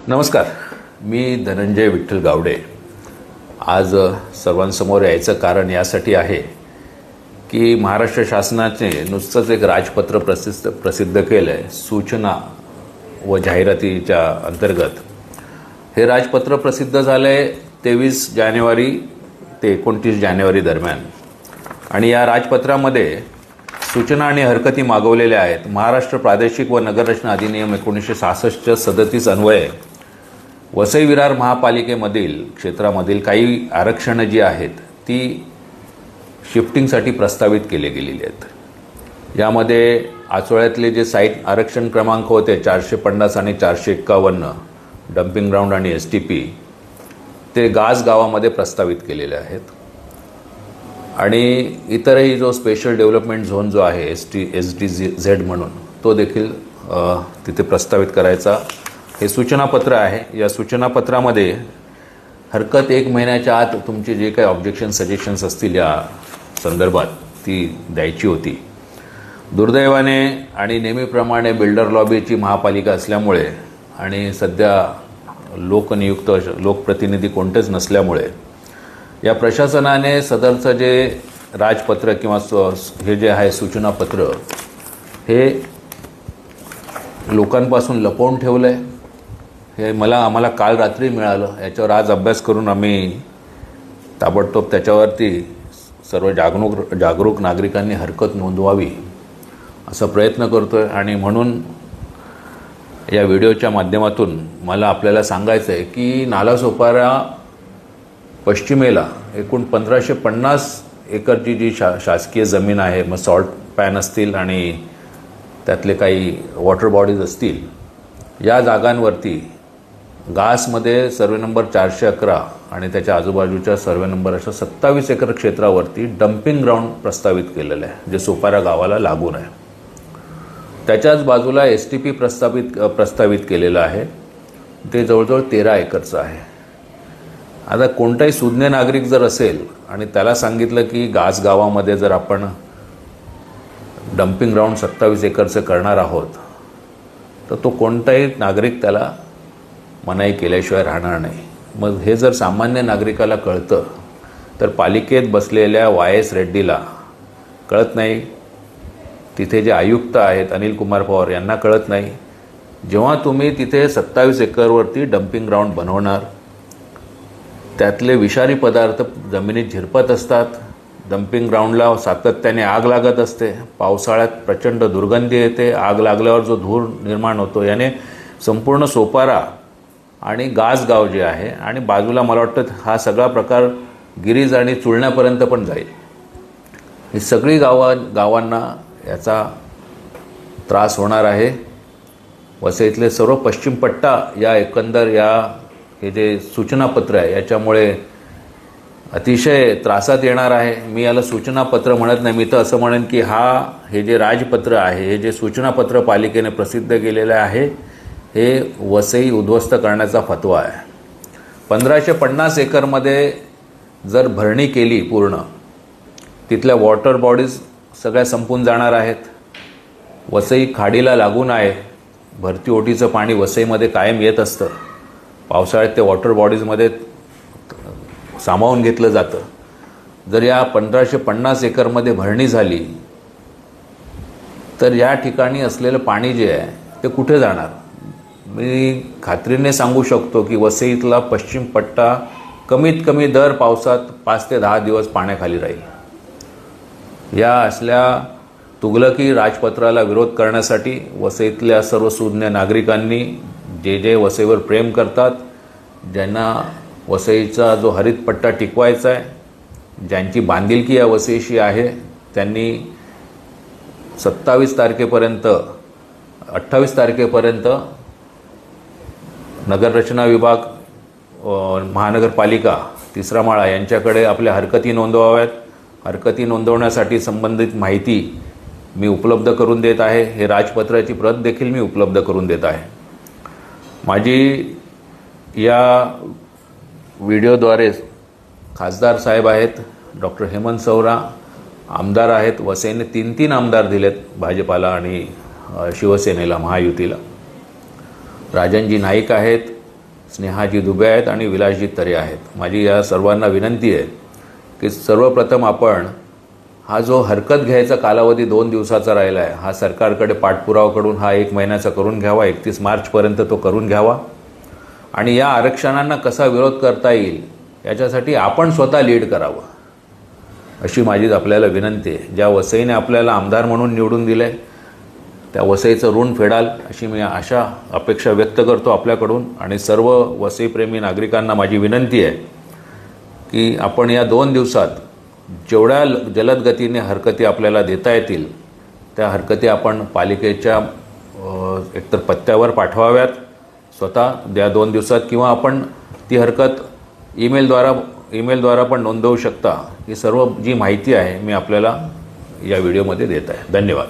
नमस्कार, मी धनंजय विठ्ठल गावडे। आज सर्वांसमोर यायचं कारण यासाठी आहे की महाराष्ट्र शासनाने नुसतंच एक राजपत्र प्रसिद्ध केलं आहे सूचना व जाहिरातीच्या अंतर्गत। हे राजपत्र प्रसिद्ध झालं आहे 23 जानेवारी ते 29 जानेवारी दरम्यान आणि या राजपत्रामध्ये सूचना आणि हरकती मागवलेल्या आहेत। महाराष्ट्र प्रादेशिक व नगररचना अधिनियम 1966 37 अन्वये वसई विरार महापालिकेमधील क्षेत्रामधील काही आरक्षणं जी आहेत ती शिफ्टिंगसाठी प्रस्तावित केले गेलेली आहेत। यामध्ये आचोळ्यातले जे साईट आरक्षण क्रमांक होते 450 आणि 451 डम्पिंग ग्राउंड आणि STP ते गाज गावामध्ये प्रस्तावित केलेले आहेत आणि इतरही जो स्पेशल डेव्हलपमेंट झोन जो आहे SDZ म्हणून तो देखील तिथे प्रस्तावित करायचा हे सूचनापत्र आहे। या सूचनापत्रामध्ये हरकत 1 महिन्याच्या आत तुमचे जे काही ऑब्जेक्शन सजेशन्स असतील या संदर्भात ती द्यायची होती। दुर्दैवाने आणि नेहमीप्रमाणे बिल्डर लॉबीची महापालिका असल्यामुळे आणि सध्या लोकनियुक्त लोकप्रतिनिधी कोणतेच नसल्यामुळे या प्रशासनाने सदरचं जे राजपत्र किंवा हे जे आहे सूचनापत्र हे लोकांपासून लपवून ठेवलं आहे। हे आम्हाला काल रात्री मिळालं। याच्यावर आज अभ्यास करून आम्ही ताबडतोब त्याच्यावरती सर्व जागरूक नागरिकांनी हरकत नोंदवावी असा प्रयत्न करतोय आणि म्हणून या व्हिडिओच्या माध्यमातून मला आपल्याला सांगायचं आहे की नालासोपारा पश्चिमेला एकूण 1550 एकरची जी शासकीय जमीन आहे, मग सॉल्ट पॅन असतील आणि त्यातले काही वॉटर बॉडीज असतील, या जागांवरती गासमध्ये सर्वे नंबर 411 आणि त्याच्या आजूबाजूच्या सर्वे नंबर 27 एकर क्षेत्रावरती डम्पिंग ग्राउंड प्रस्तावित केलेलं आहे जे सोपारा गावाला लागून आहे। त्याच्याच बाजूला STP प्रस्तावित केलेलं आहे ते जवळजवळ 13 एकरचं आहे। आता कोणताही सुज्ञ नागरिक जर असेल आणि त्याला सांगितलं की गास गावामध्ये जर आपण डम्पिंग ग्राउंड 27 एकरचं करणार आहोत तर तो कोणताही नागरिक त्याला मनाई केल्याशिवाय राहणार नाही। मग हे जर सामान्य नागरिकाला कळतं तर पालिकेत बसलेल्या YS रेड्डीला कळत नाही, तिथे जे आयुक्त आहेत अनिल कुमार पवार यांना कळत नाही। जेव्हा तुम्ही तिथे 27 एकरवरती डम्पिंग ग्राउंड बनवणार त्यातले विषारी पदार्थ जमिनीत झिरपत असतात, डम्पिंग ग्राउंडला सातत्याने आग लागत असते, पावसाळ्यात प्रचंड दुर्गंधी येते, आग लागल्यावर जो धूर निर्माण होतो याने संपूर्ण सोपारा आणि गास गाव जे आहे आणि बाजूला मला वाटतं हा सगळा प्रकार गिरीज आणि चुळण्यापर्यंत पण जाईल। ही सगळी गावांना याचा त्रास होणार आहे। वसईतले सर्व पश्चिम पट्टा या एकंदर हे जे सूचनापत्र आहे याच्यामुळे अतिशय त्रासात येणार आहे। मी याला सूचनापत्र म्हणत नाही, मी तर असं म्हणेन की हे जे राजपत्र आहे, हे जे सूचनापत्र पालिकेने प्रसिद्ध केलेलं आहे हे वसई उद्ध्वस्त करण्याचा फतवा आहे। 1550 एकरमध्ये जर भरणी केली पूर्ण, तिथल्या वॉटर बॉडीज सगळ्या संपून जाणार आहेत। वसई खाडीला लागून आहे, भरती ओटीचं पाणी वसईमध्ये कायम येत असतं, पावसाळ्यात ते वॉटर बॉडीजमध्ये सामावून घेतलं जातं। जर या 1550 एकरमध्ये भरणी झाली तर या ठिकाणी असलेलं पाणी जे आहे ते कुठे जाणार? मी खात्रीने सांगू शकतो की वसईतला पश्चिम पट्टा कमीत कमी दर पावसात 5 ते 10 दिवस पाण्याखाली राहील। या असल्या तुगलकी राजपत्राला विरोध करण्यासाठी वसईतल्या सर्व सुज्ञ नागरिकांनी जे वसईवर प्रेम करतात, ज्यांना वसईचा जो हरित पट्टा टिकवायचा आहे, ज्यांची बांधिलकी या वसईशी आहे, त्यांनी 28 तारखेपर्यंत नगररचना विभाग, महानगरपालिका 3रा माळा यांच्याकडे आपल्या हरकती नोंदवाव्यात। हरकती नोंदवण्यासाठी संबंधित माहिती मी उपलब्ध करून देत आहे। हे राजपत्राची प्रत देखील मी उपलब्ध करून देत आहे। माझी या व्हिडिओद्वारे खासदार साहेब आहेत, डॉक्टर हेमंत सौरा आमदार आहेत, वसईने 3 आमदार दिलेत भाजपाला आणि शिवसेनेला महायुतीला, राजनजी नाईक आहेत, स्नेहाजी दुबे आहेत आणि विलासजी तरे आहेत. माझी या सर्वांना विनंती आहे की सर्वप्रथम आपण हा जो हरकत घ्यायचा कालावधी 2 दिवसाचा राहिला आहे, हा सरकारकडे पाठपुरावा करून हा 1 महिन्याचा करून घ्यावा, 31 मार्चपर्यंत तो करून घ्यावा. आणि या आरक्षणांना कसा विरोध करता येईल याच्यासाठी आपण स्वतः लीड करावं, अशी माझी आपल्याला विनंती आहे. ज्या वसईने आपल्याला आमदार म्हणून निवडून दिले त्या वसईचं ऋण फेडाल अशी मी अपेक्षा व्यक्त करतो आपल्याकडून. आणि सर्व वसईप्रेमी नागरिकांना माझी विनंती आहे की आपण या 2 दिवसात जेवढ्या जलद गतीने हरकती आपल्याला देता येतील त्या हरकती आपण पालिकेच्या एकतर पत्त्यावर पाठवाव्यात स्वतः त्या 2 दिवसात, किंवा आपण ती हरकत ईमेलद्वारा पण नोंदवू शकता. ही सर्व जी माहिती आहे मी आपल्याला या व्हिडिओमध्ये देत आहे. धन्यवाद.